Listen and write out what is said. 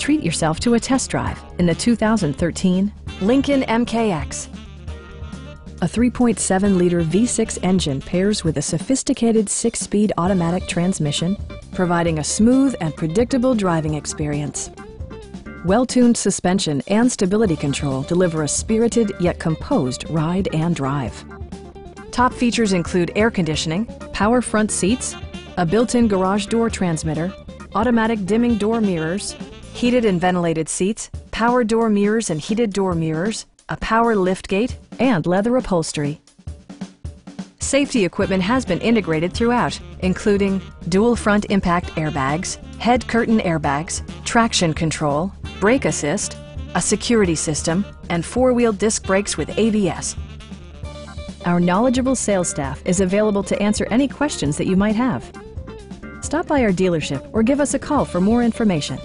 treat yourself to a test drive in the 2013 Lincoln MKX. A 3.7-liter V6 engine pairs with a sophisticated 6-speed automatic transmission, providing a smooth and predictable driving experience. Well-tuned suspension and stability control deliver a spirited yet composed ride and drive. Top features include air conditioning, power front seats, a built-in garage door transmitter, automatic dimming door mirrors, heated and ventilated seats, power door mirrors and heated door mirrors, a power liftgate, and leather upholstery. Safety equipment has been integrated throughout, including dual front impact airbags, head curtain airbags, traction control, brake assist, a security system, and 4-wheel disc brakes with ABS. Our knowledgeable sales staff is available to answer any questions that you might have. Stop by our dealership or give us a call for more information.